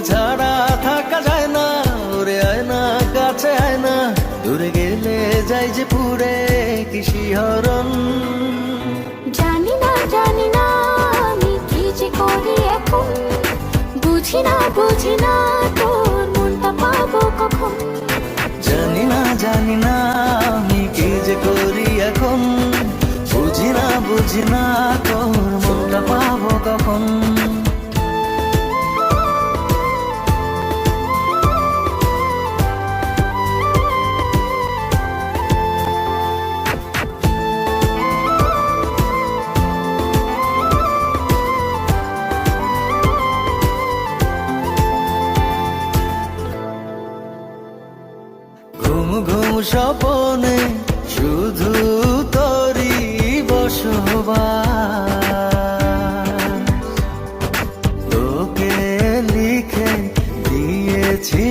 ছাড়া থাকা যায় না, ওরে আয় না কাছে আয় না, দূরে গেলে যাই যে পুরে কি শিহরণ। জানি না আমি কি যে করি এখন, বুঝি না তোর মনটা পাবো কখন। জানি না আমি কি যে করি এখন, বুঝি না তোর মনটা পাবো কখন। ঘুম ঘুম স্বপনে শুধু তোরই বসবাস, তোকে লিখে দিয়েছি